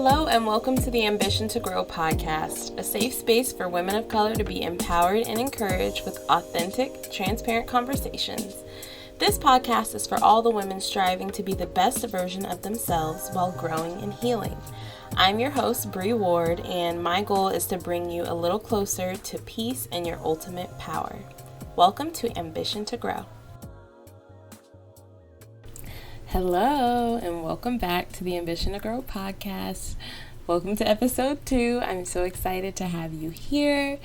Hello and welcome to the Ambition to Grow podcast, a safe space for women of color to be empowered and encouraged with authentic, transparent conversations. This podcast is for all the women striving to be the best version of themselves while growing and healing. I'm your host, Bree Ward, and my goal is to bring you a little closer to peace and your ultimate power. Welcome to Ambition to Grow. Hello, and welcome back to the Ambition to Grow podcast. Welcome to episode 2. I'm so excited to have you here.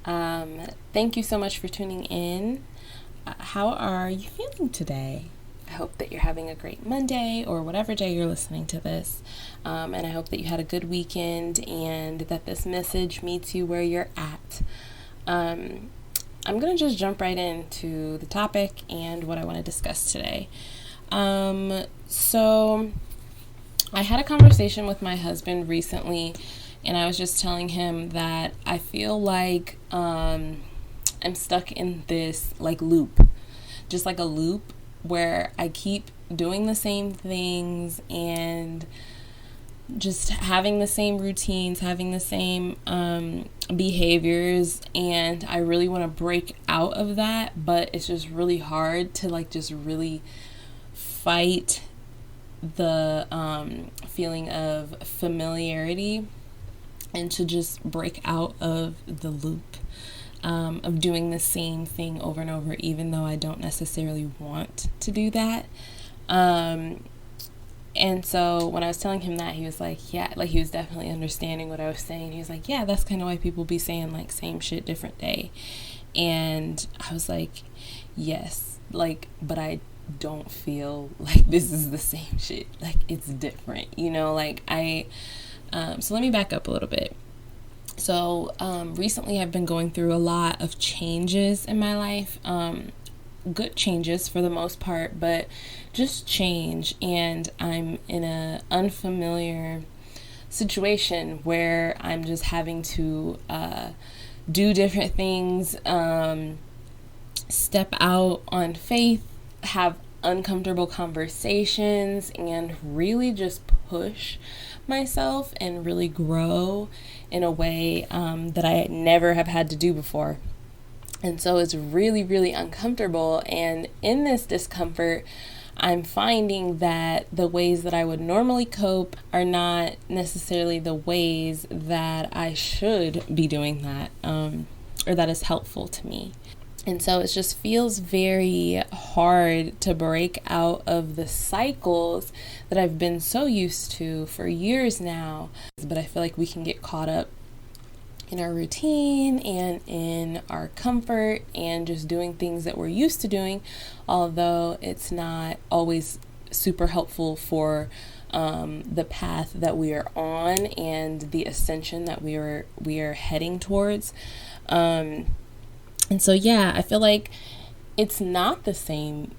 Thank you so much for tuning in. How are you feeling today? I hope that you're having a great Monday or whatever day you're listening to this. And I hope that you had a good weekend and that this message meets you where you're at. I'm going to just jump right into the topic and what I want to discuss today. So I had a conversation with my husband recently, and I was just telling him that I feel like I'm stuck in this loop, just like a loop where I keep doing the same things and just having the same routines, having the same behaviors, and I really want to break out of that, but it's just really hard to just really fight the feeling of familiarity and to just break out of the loop of doing the same thing over and over, even though I don't necessarily want to do that. And so when I was telling him that, he was like, yeah, he was definitely understanding what I was saying. He was like, yeah, that's kind of why people be saying same shit, different day. And I was like, yes, but I don't feel like this is the same shit. It's different, so let me back up a little bit. So recently I've been going through a lot of changes in my life, good changes for the most part, but just change, and I'm in a unfamiliar situation where I'm just having to do different things, step out on faith, have uncomfortable conversations, and really just push myself and really grow in a way that I never have had to do before. And so it's really, really uncomfortable. And in this discomfort, I'm finding that the ways that I would normally cope are not necessarily the ways that I should be doing that, or that is helpful to me. And so it just feels very hard to break out of the cycles that I've been so used to for years now. But I feel like we can get caught up in our routine and in our comfort and just doing things that we're used to doing, although it's not always super helpful for the path that we are on and the ascension that we are heading towards. And so, yeah, I feel like it's not the same,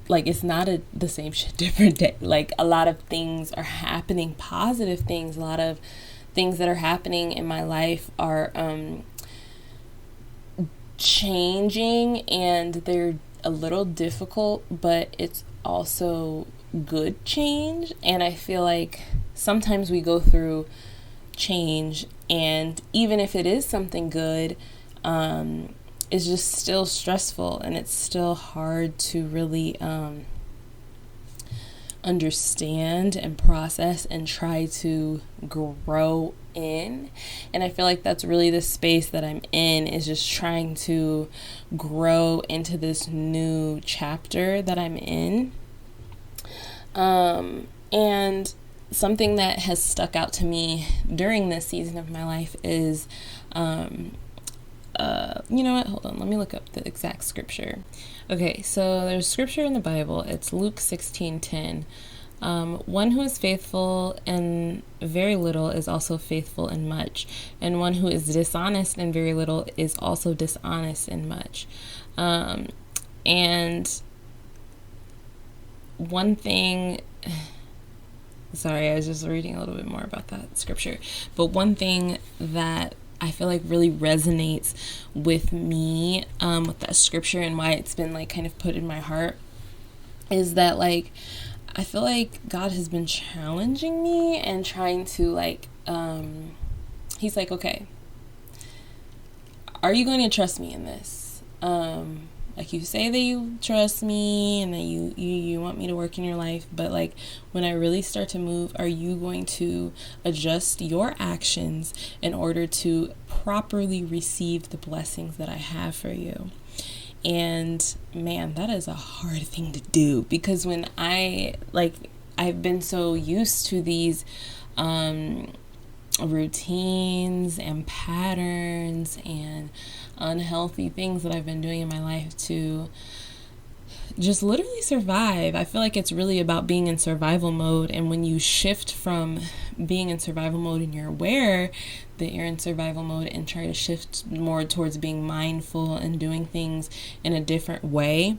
it's not the same shit, different day. A lot of things are happening, positive things, a lot of things that are happening in my life are changing, and they're a little difficult, but it's also good change. And I feel like sometimes we go through change, and even if it is something good, it's just still stressful, and it's still hard to really understand and process and try to grow in. And I feel like that's really the space that I'm in, is just trying to grow into this new chapter that I'm in. And something that has stuck out to me during this season of my life is you know what? Hold on. Let me look up the exact scripture. Okay, so there's scripture in the Bible. It's Luke 16:10. One who is faithful in very little is also faithful in much, and one who is dishonest in very little is also dishonest in much. And one thing, sorry, I was just reading a little bit more about that scripture, but one thing that I feel like really resonates with me, with that scripture, and why it's been kind of put in my heart, is that I feel like God has been challenging me and trying to he's like, okay, are you going to trust me in this? Like, you say that you trust me and that you want me to work in your life, but like when I really start to move, are you going to adjust your actions in order to properly receive the blessings that I have for you? And man, that is a hard thing to do, because when I've been so used to these routines and patterns and unhealthy things that I've been doing in my life to just literally survive. I feel like it's really about being in survival mode. And when you shift from being in survival mode and you're aware that you're in survival mode and try to shift more towards being mindful and doing things in a different way,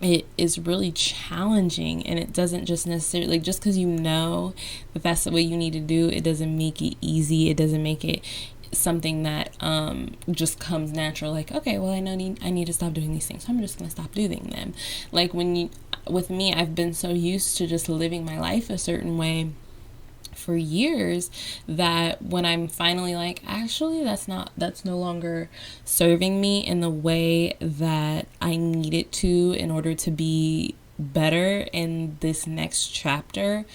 it is really challenging. And it doesn't just necessarily, like, just because you know that that's the way you need to do, it doesn't make it easy. It doesn't make it something that just comes natural. Like, okay, well, I need to stop doing these things, so I'm just gonna stop doing them. Like, with me, I've been so used to just living my life a certain way for years that when I'm finally like, actually, that's no longer serving me in the way that I need it to in order to be better in this next chapter,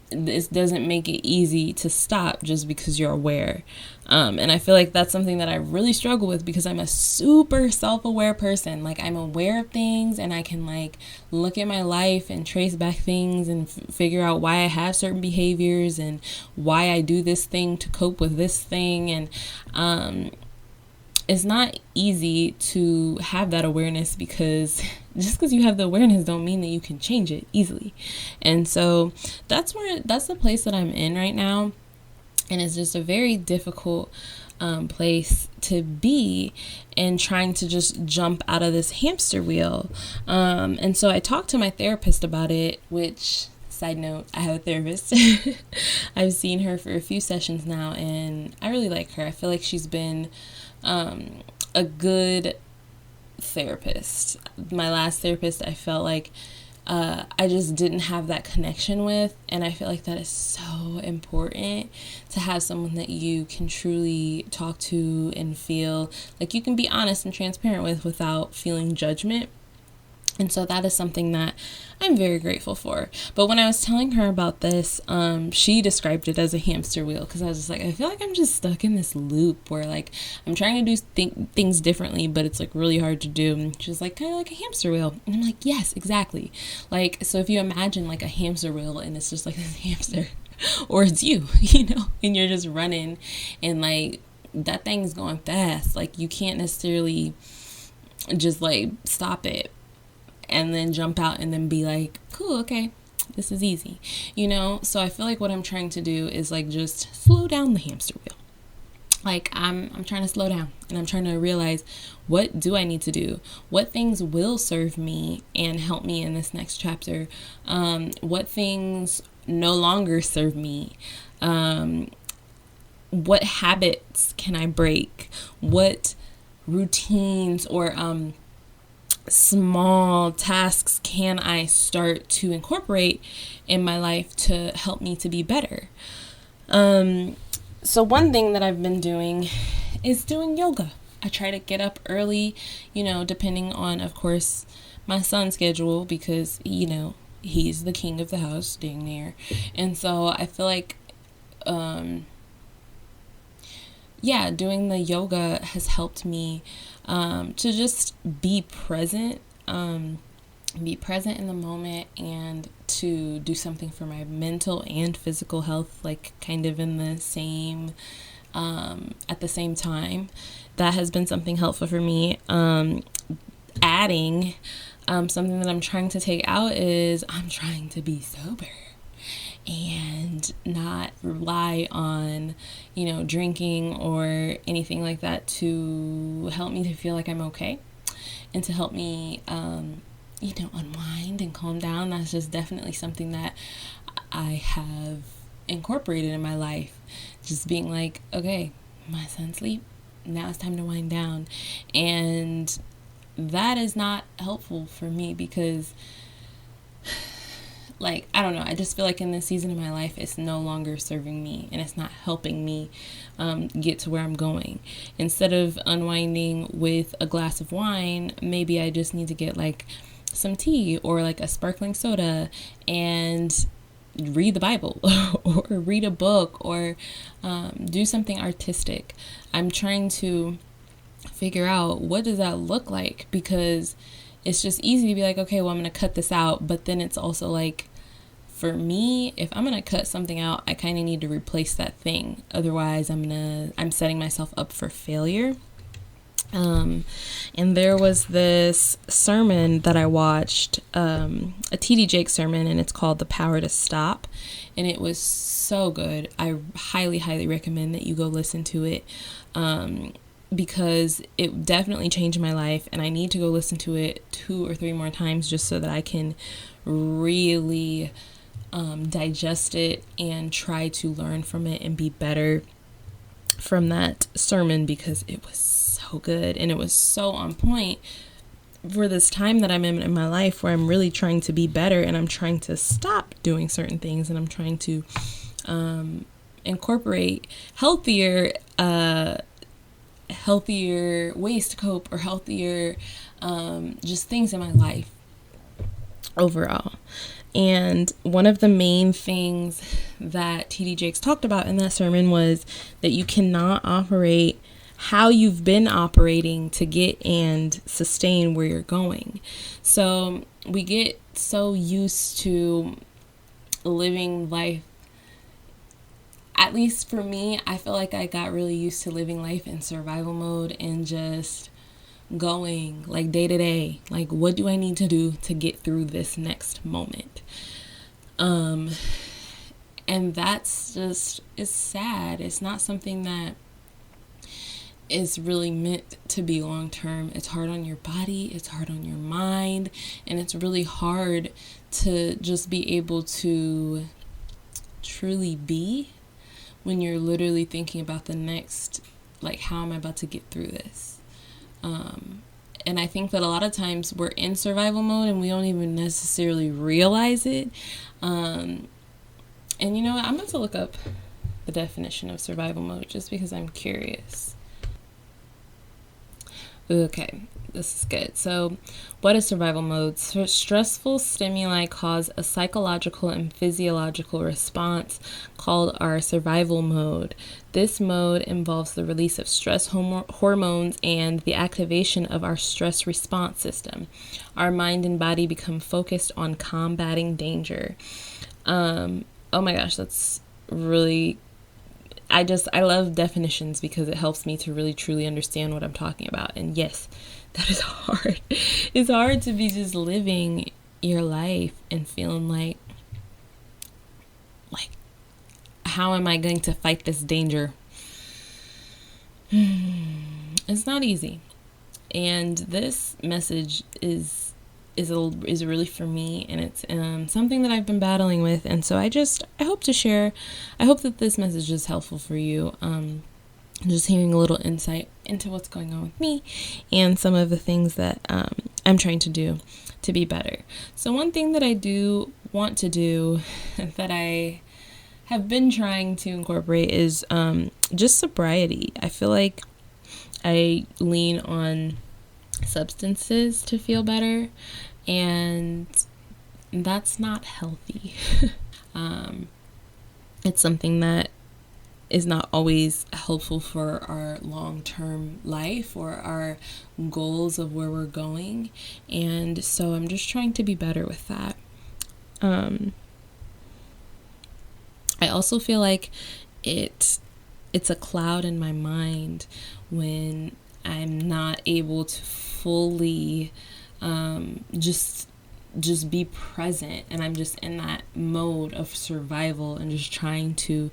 this doesn't make it easy to stop just because you're aware. And I feel like that's something that I really struggle with, because I'm a super self-aware person. Like, I'm aware of things, and I can like look at my life and trace back things and figure out why I have certain behaviors and why I do this thing to cope with this thing. And it's not easy to have that awareness, because just because you have the awareness don't mean that you can change it easily. And so that's the place that I'm in right now. And it's just a very difficult place to be, and trying to just jump out of this hamster wheel. And so I talked to my therapist about it, which, side note, I have a therapist. I've seen her for a few sessions now, and I really like her. I feel like she's been a good therapist. My last therapist, I felt like I just didn't have that connection with, and I feel like that is so important, to have someone that you can truly talk to and feel like you can be honest and transparent with without feeling judgment. And so that is something that I'm very grateful for. But when I was telling her about this, she described it as a hamster wheel, because I was just like, I feel like I'm just stuck in this loop where like I'm trying to do things differently, but it's like really hard to do. And she's like, kind of like a hamster wheel. And I'm like, yes, exactly. Like, so if you imagine like a hamster wheel, and it's just like this hamster, or it's you, and you're just running, and like that thing's going fast. Like, you can't necessarily just like stop it and then jump out and then be like, cool, okay, this is easy, So I feel like what I'm trying to do is like just slow down the hamster wheel. Like, I'm trying to slow down, and I'm trying to realize, what do I need to do? What things will serve me and help me in this next chapter? What things no longer serve me? What habits can I break? What routines or small tasks can I start to incorporate in my life to help me to be better? So one thing that I've been doing is doing yoga. I try to get up early, depending on, of course, my son's schedule, because, he's the king of the house, dang near. And so I feel like, doing the yoga has helped me to just be present in the moment, and to do something for my mental and physical health, like kind of in the same, at the same time. That has been something helpful for me. Adding something that I'm trying to take out is I'm trying to be sober and not rely on, drinking or anything like that to help me to feel like I'm okay, and to help me, unwind and calm down. That's just definitely something that I have incorporated in my life. Just being like, okay, my son's asleep, now it's time to wind down. And that is not helpful for me, because like, I don't know, I just feel like in this season of my life, it's no longer serving me and it's not helping me get to where I'm going. Instead of unwinding with a glass of wine, maybe I just need to get like some tea or like a sparkling soda and read the Bible or read a book or do something artistic. I'm trying to figure out what does that look like, because it's just easy to be like, okay, well, I'm going to cut this out. But then it's also like, for me, if I'm going to cut something out, I kind of need to replace that thing. Otherwise, I'm setting myself up for failure. And there was this sermon that I watched, a TD Jakes sermon, and it's called The Power to Stop. And it was so good. I highly, highly recommend that you go listen to it. Because it definitely changed my life, and I need to go listen to it 2 or 3 more times just so that I can really digest it and try to learn from it and be better from that sermon, because it was so good and it was so on point for this time that I'm in my life, where I'm really trying to be better and I'm trying to stop doing certain things, and I'm trying to incorporate healthier ways to cope, or healthier just things in my life overall. And one of the main things that TD Jakes talked about in that sermon was that you cannot operate how you've been operating to get and sustain where you're going. So we get so used to living life. At least for me, I feel like I got really used to living life in survival mode and just going like day to day. Like, what do I need to do to get through this next moment? And that's just, it's sad. It's not something that is really meant to be long term. It's hard on your body, it's hard on your mind, and it's really hard to just be able to truly be when you're literally thinking about the next, like, how am I about to get through this? And I think that a lot of times we're in survival mode and we don't even necessarily realize it. And you know what? I'm about to look up the definition of survival mode just because I'm curious. Okay, this is good. So, what is survival mode? So, stressful stimuli cause a psychological and physiological response called our survival mode. This mode involves the release of stress hormones and the activation of our stress response system. Our mind and body become focused on combating danger. Oh my gosh, that's really... I love definitions because it helps me to really truly understand what I'm talking about. And yes, that is hard. It's hard to be just living your life and feeling like, how am I going to fight this danger? It's not easy. And this message is really for me, and it's something that I've been battling with, and so I hope to share. I hope that this message is helpful for you. Just hearing a little insight into what's going on with me and some of the things that I'm trying to do to be better. So one thing that I do want to do that I have been trying to incorporate is just sobriety. I feel like I lean on substances to feel better, and that's not healthy. It's something that is not always helpful for our long-term life or our goals of where we're going, and so I'm just trying to be better with that. I also feel like it's a cloud in my mind when I'm not able to fully just be present, and I'm just in that mode of survival and just trying to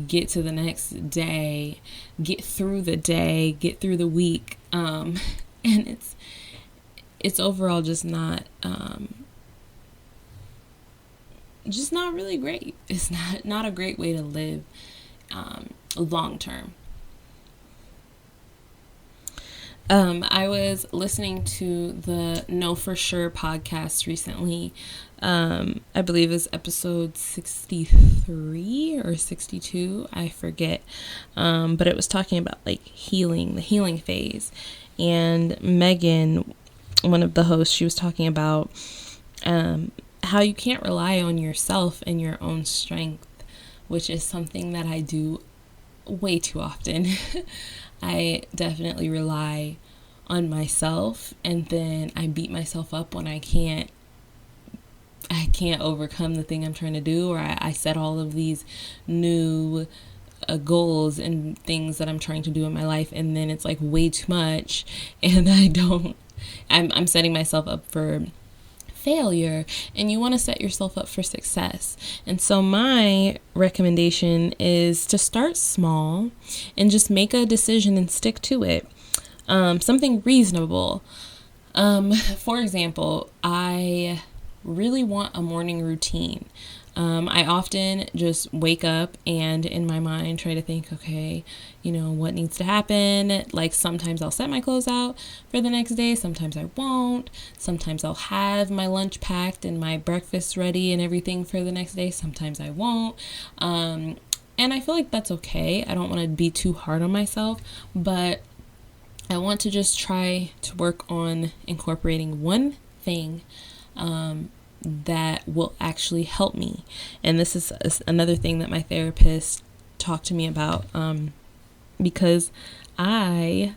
get to the next day, get through the day, get through the week, and it's overall just not really great. It's not a great way to live long term. I was listening to the Know For Sure podcast recently. I believe it's episode 63 or 62. I forget. But it was talking about like healing, the healing phase. And Megan, one of the hosts, she was talking about how you can't rely on yourself and your own strength, which is something that I do way too often. I definitely rely on myself, and then I beat myself up when I can't overcome the thing I'm trying to do, or I set all of these new goals and things that I'm trying to do in my life, and then it's like way too much, and I'm setting myself up for failure. And you want to set yourself up for success. And so my recommendation is to start small and just make a decision and stick to it. Something reasonable. For example, I really want a morning routine. I often just wake up and in my mind try to think, okay, what needs to happen? Like sometimes I'll set my clothes out for the next day. Sometimes I won't. Sometimes I'll have my lunch packed and my breakfast ready and everything for the next day. Sometimes I won't. And I feel like that's okay. I don't want to be too hard on myself, but I want to just try to work on incorporating one thing that will actually help me. And this is another thing that my therapist talked to me about, because I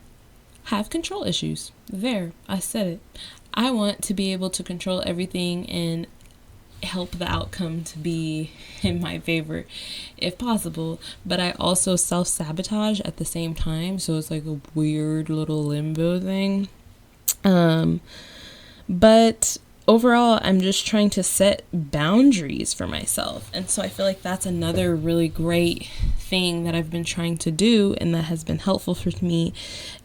have control issues. There, I said it. I want to be able to control everything and help the outcome to be in my favor if possible, but I also self-sabotage at the same time, so it's like a weird little limbo thing. But overall, I'm just trying to set boundaries for myself. And so I feel like that's another really great thing that I've been trying to do and that has been helpful for me,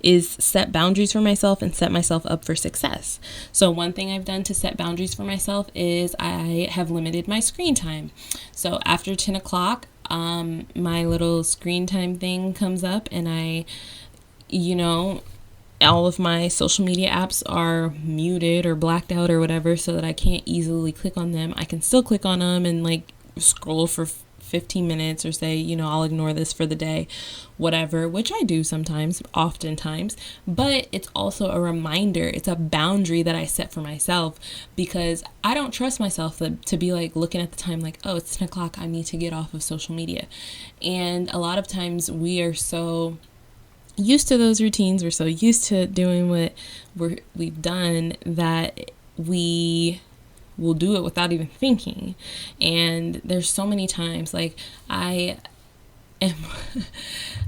is set boundaries for myself and set myself up for success. So one thing I've done to set boundaries for myself is I have limited my screen time. So after 10 o'clock, my little screen time thing comes up, and all of my social media apps are muted or blacked out or whatever, so that I can't easily click on them. I can still click on them and like scroll for 15 minutes or say, I'll ignore this for the day, whatever, which I do sometimes, oftentimes. But it's also a reminder. It's a boundary that I set for myself, because I don't trust myself to be like looking at the time like, oh, it's 10 o'clock. I need to get off of social media. And a lot of times we are so used to those routines, we're so used to doing what we've done, that we will do it without even thinking. And there's so many times, like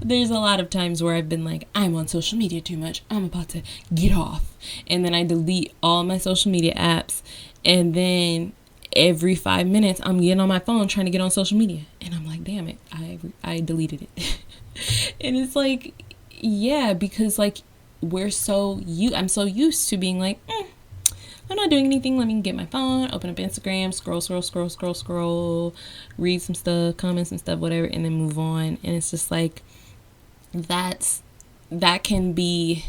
there's a lot of times where I've been like, I'm on social media too much, I'm about to get off, and then I delete all my social media apps, and then every 5 minutes I'm getting on my phone trying to get on social media, and I'm like, damn it, I deleted it. And it's like, yeah, because like I'm so used to being like, I'm not doing anything. Let me get my phone, open up Instagram, scroll, read some stuff, comment some stuff, whatever, and then move on. And it's just like, that can be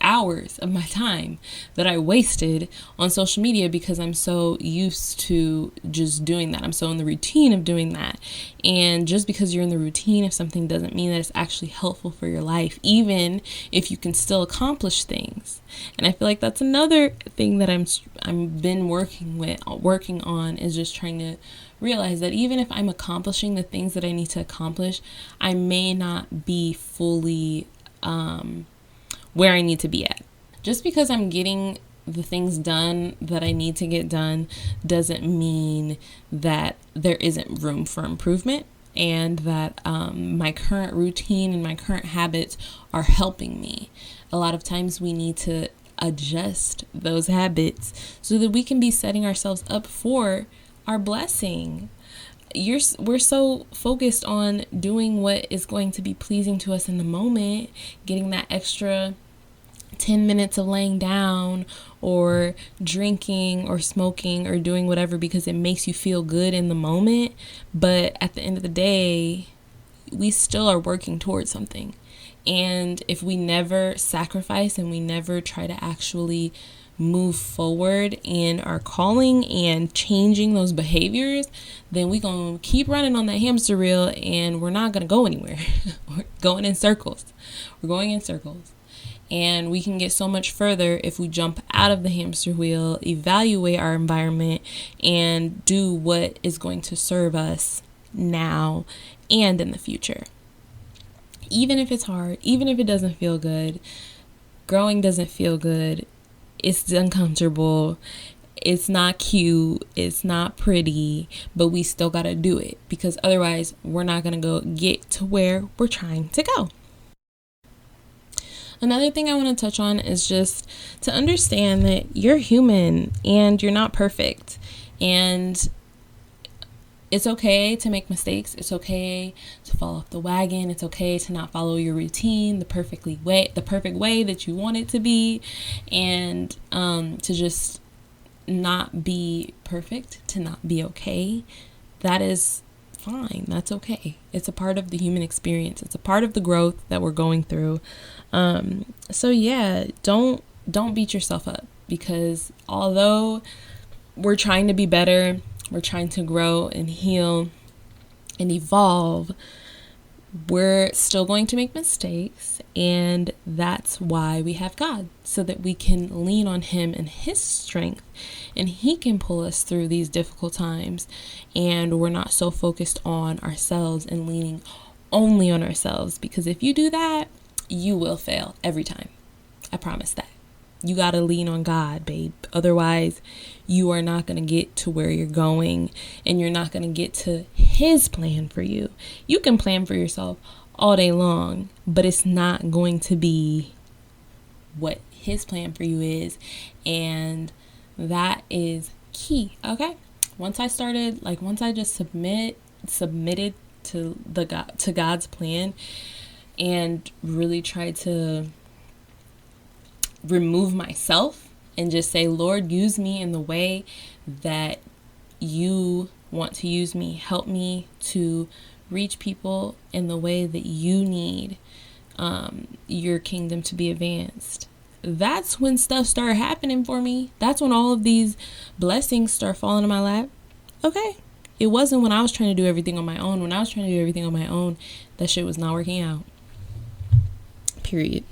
hours of my time that I wasted on social media because I'm so used to just doing that. I'm so in the routine of doing that. And just because you're in the routine of something doesn't mean that it's actually helpful for your life, even if you can still accomplish things. And I feel like that's another thing that I'm been working on, is just trying to realize that even if I'm accomplishing the things that I need to accomplish, I may not be fully where I need to be at. Just because I'm getting the things done that I need to get done doesn't mean that there isn't room for improvement, and that my current routine and my current habits are helping me. A lot of times we need to adjust those habits so that we can be setting ourselves up for our blessing. We're so focused on doing what is going to be pleasing to us in the moment, getting that extra 10 minutes of laying down or drinking or smoking or doing whatever because it makes you feel good in the moment. But at the end of the day, we still are working towards something. And if we never sacrifice and we never try to actually move forward in our calling and changing those behaviors, then we're going to keep running on that hamster wheel and we're not going to go anywhere. We're going in circles. We're going in circles. And we can get so much further if we jump out of the hamster wheel, evaluate our environment, and do what is going to serve us now and in the future. Even if it's hard, even if it doesn't feel good, growing doesn't feel good, it's uncomfortable, it's not cute, it's not pretty, but we still got to do it, because otherwise we're not going to go get to where we're trying to go. Another thing I want to touch on is just to understand that you're human and you're not perfect. And it's okay to make mistakes. It's okay to fall off the wagon. It's okay to not follow your routine the perfect way that you want it to be. And to just not be perfect, to not be okay. That is fine. That's okay. It's a part of the human experience. It's a part of the growth that we're going through. So yeah, don't beat yourself up, because although we're trying to be better, we're trying to grow and heal and evolve, we're still going to make mistakes. And that's why we have God, so that we can lean on Him and His strength, and He can pull us through these difficult times. And we're not so focused on ourselves and leaning only on ourselves, because if you do that, you will fail every time. I promise that. You got to lean on God, babe. Otherwise, you are not going to get to where you're going, and you're not going to get to His plan for you. You can plan for yourself all day long, but it's not going to be what His plan for you is. And that is key. Okay. Once I just submitted to God's plan and really tried to remove myself and just say, Lord, use me in the way that you want to use me. Help me to reach people in the way that you need your kingdom to be advanced. That's when stuff started happening for me. That's when all of these blessings start falling in my lap. Okay. It wasn't when I was trying to do everything on my own. When I was trying to do everything on my own, that shit was not working out. Period.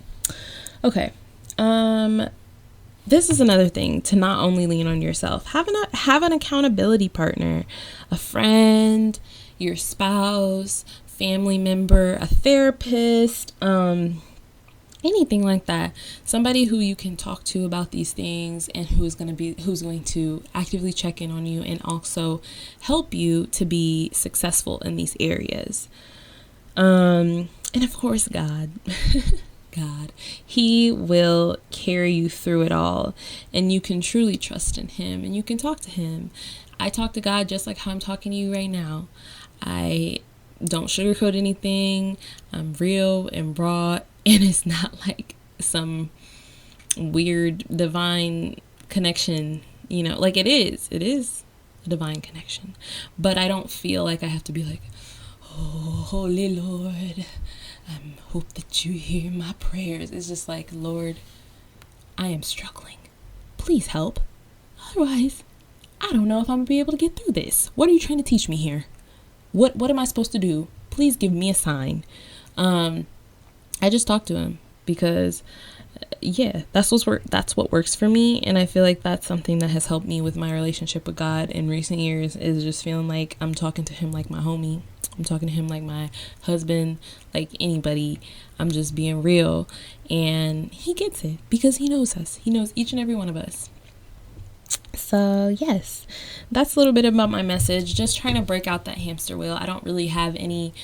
Okay. This is another thing, to not only lean on yourself. Have an accountability partner, a friend, your spouse, family member, a therapist, anything like that. Somebody who you can talk to about these things, and who's going to actively check in on you and also help you to be successful in these areas. And of course, God. God, He will carry you through it all, and you can truly trust in Him, and you can talk to Him. I talk to God just like how I'm talking to you right now. I don't sugarcoat anything. I'm real and raw, and it's not like some weird divine connection, like it is a divine connection, but I don't feel like I have to be like, oh, Holy Lord, I hope that you hear my prayers. It's just like, Lord, I am struggling. Please help. Otherwise, I don't know if I'm going to be able to get through this. What are you trying to teach me here? What am I supposed to do? Please give me a sign. I just talk to Him because, that's what works for me. And I feel like that's something that has helped me with my relationship with God in recent years, is just feeling like I'm talking to Him like my homie. I'm talking to Him like my husband, like anybody. I'm just being real, and He gets it because He knows us. He knows each and every one of us. So yes, that's a little bit about my message. Just trying to break out that hamster wheel. I don't really have any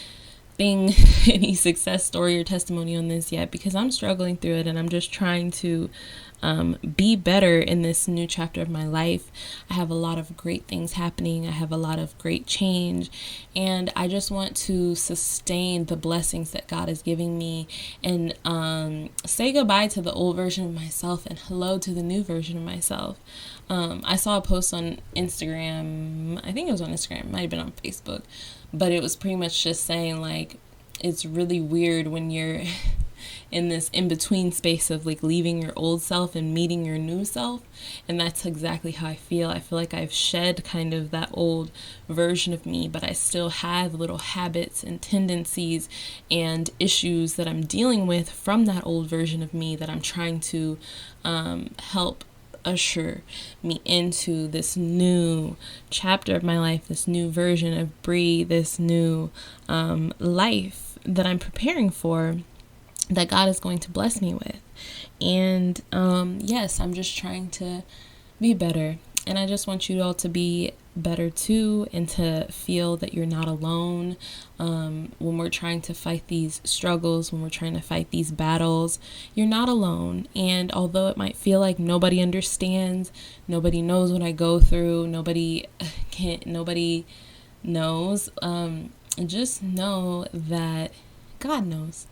success story or testimony on this yet, because I'm struggling through it, and I'm just trying to be better in this new chapter of my life. I have a lot of great things happening. I have a lot of great change, and I just want to sustain the blessings that God is giving me, and say goodbye to the old version of myself and hello to the new version of myself. I saw a post on Instagram. I think it was on Instagram. It might have been on Facebook, but it was pretty much just saying like, it's really weird when you're in this in-between space of like leaving your old self and meeting your new self. And that's exactly how I feel. I feel like I've shed kind of that old version of me, but I still have little habits and tendencies and issues that I'm dealing with from that old version of me that I'm trying to help usher me into this new chapter of my life, this new version of Bree, this new life that I'm preparing for, that God is going to bless me with. And yes, I'm just trying to be better. And I just want you all to be better too, and to feel that you're not alone when we're trying to fight these struggles, when we're trying to fight these battles. You're not alone. And although it might feel like nobody understands, nobody knows what I go through, nobody knows, just know that God knows.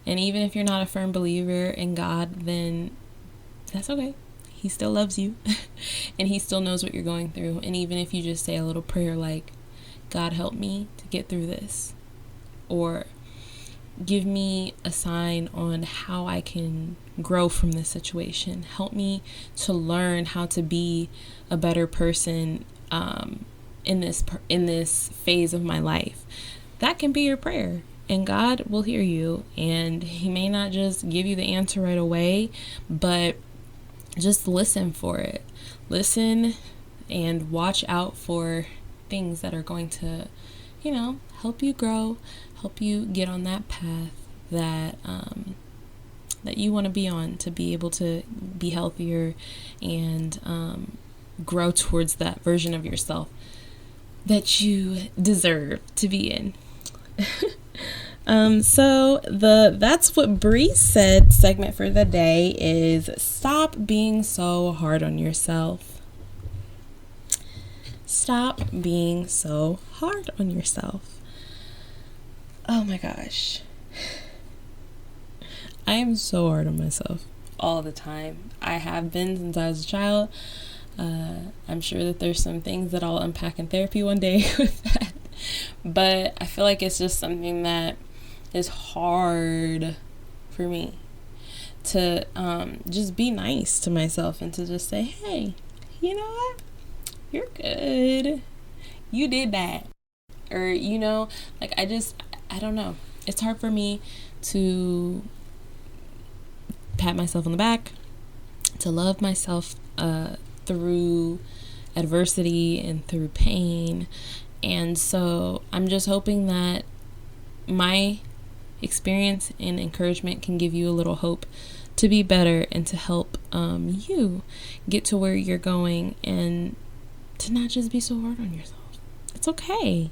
And even if you're not a firm believer in God, then that's okay. He still loves you and he still knows what you're going through. And even if you just say a little prayer like, God, help me to get through this, or give me a sign on how I can grow from this situation. Help me to learn how to be a better person in this phase of my life. That can be your prayer. And God will hear you, and he may not just give you the answer right away, but just listen for it. Listen and watch out for things that are going to, help you grow, help you get on that path that that you want to be on, to be able to be healthier and grow towards that version of yourself that you deserve to be in. So that's what Bree said segment for the day is stop being so hard on yourself. Stop being so hard on yourself. Oh my gosh. I am so hard on myself all the time. I have been since I was a child. I'm sure that there's some things that I'll unpack in therapy one day with that. But I feel like it's just something that is hard for me to just be nice to myself and to just say, hey, you know what? You're good. You did that. Or, I don't know. It's hard for me to pat myself on the back, to love myself through adversity and through pain. And so I'm just hoping that my experience and encouragement can give you a little hope to be better and to help you get to where you're going, and to not just be so hard on yourself. It's okay.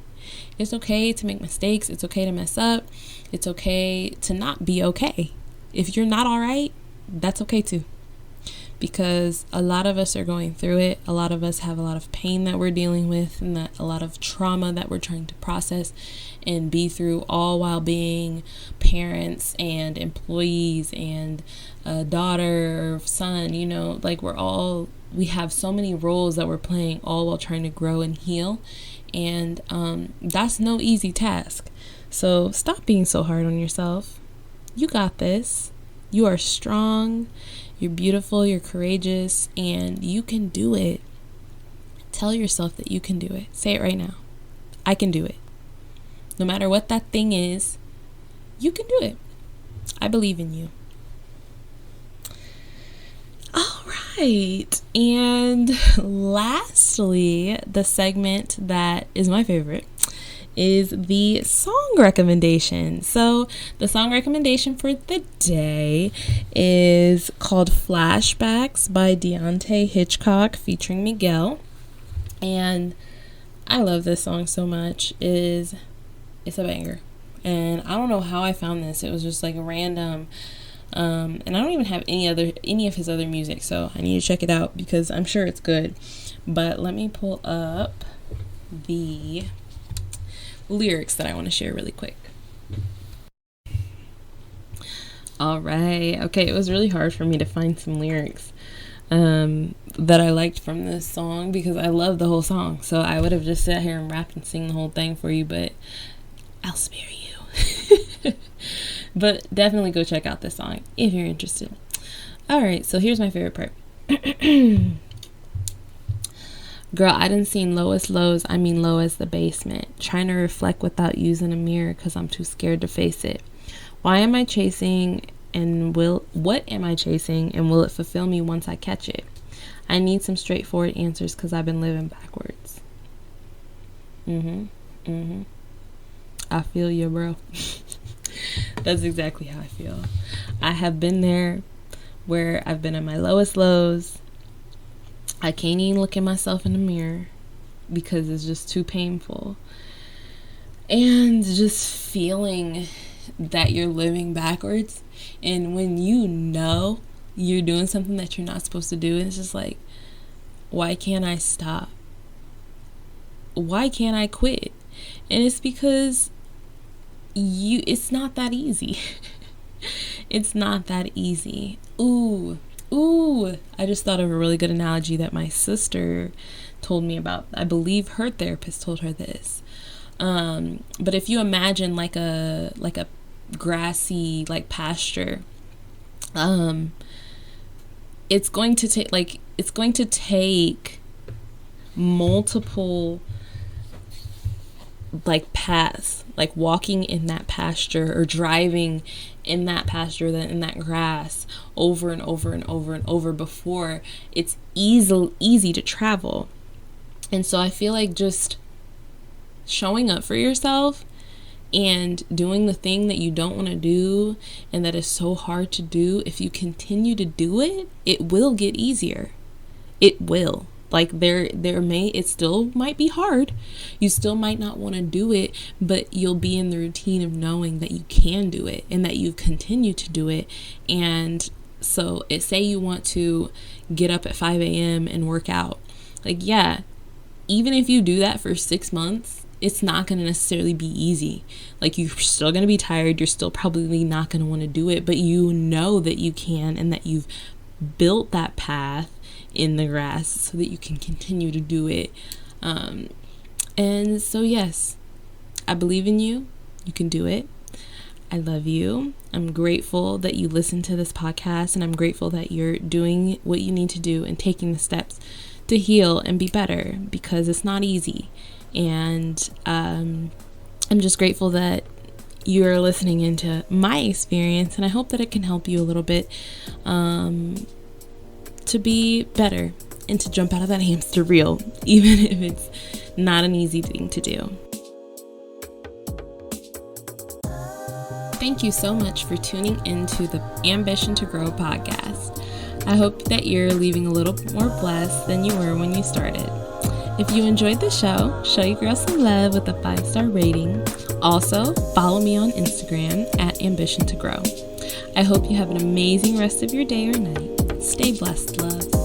It's okay to make mistakes. It's okay to mess up. It's okay to not be okay. If you're not all right, that's okay too. Because a lot of us are going through it. A lot of us have a lot of pain that we're dealing with, and that a lot of trauma that we're trying to process and be through, all while being parents and employees and a daughter or son. We have so many roles that we're playing, all while trying to grow and heal. And that's no easy task. So stop being so hard on yourself. You got this. You are strong. You're beautiful, you're courageous, and you can do it. Tell yourself that you can do it. Say it right now. I can do it. No matter what that thing is, you can do it. I believe in you. All right. And lastly, the segment that is my favorite is the song recommendation. So the song recommendation for the day is called Flashbacks by Deontay Hitchcock featuring Miguel. And I love this song so much. It's a banger. And I don't know how I found this. It was just like random. And I don't even have any of his other music, so I need to check it out because I'm sure it's good. But let me pull up the lyrics that I want to share really quick. All right. Okay, it was really hard for me to find some lyrics that I liked from this song because I love the whole song. So I would have just sat here and rapped and sing the whole thing for you, but I'll spare you. But definitely go check out this song if you're interested. All right, so here's my favorite part. Girl, I done seen lowest lows, I mean low as the basement. Trying to reflect without using a mirror because I'm too scared to face it. Why am I chasing what am I chasing and will it fulfill me once I catch it? I need some straightforward answers because I've been living backwards. I feel you, bro. That's exactly how I feel. I have been there where I've been at my lowest lows. I can't even look at myself in the mirror because it's just too painful. And just feeling that you're living backwards. And when you know you're doing something that you're not supposed to do, it's just like, why can't I stop? Why can't I quit? And it's because it's not that easy. It's not that easy. Ooh, I just thought of a really good analogy that my sister told me about. I believe her therapist told her this. But if you imagine like a grassy like pasture, it's going to take multiple like paths, like walking in that pasture or driving in that pasture, in that grass over and over and over and over before it's easy to travel. And so I feel like just showing up for yourself and doing the thing that you don't want to do and that is so hard to do, if you continue to do it, it will get easier. It will. Like it still might be hard. You still might not want to do it, but you'll be in the routine of knowing that you can do it and that you continue to do it. And so say you want to get up at 5 a.m. and work out. Like, yeah, even if you do that for 6 months, it's not going to necessarily be easy. Like, you're still going to be tired. You're still probably not going to want to do it, but you know that you can and that you've built that path in the grass so that you can continue to do it. And so, yes, I believe in you. You can do it. I love you. I'm grateful that you listen to this podcast, and I'm grateful that you're doing what you need to do and taking the steps to heal and be better, because it's not easy. And I'm just grateful that you're listening into my experience, and I hope that it can help you a little bit to be better and to jump out of that hamster wheel, even if it's not an easy thing to do. Thank you so much for tuning into the Ambition to Grow podcast. I hope that you're leaving a little more blessed than you were when you started. If you enjoyed the show your girl some love with a 5-star rating. Also, follow me on Instagram at Ambition to Grow. I hope you have an amazing rest of your day or night. Stay blessed, love.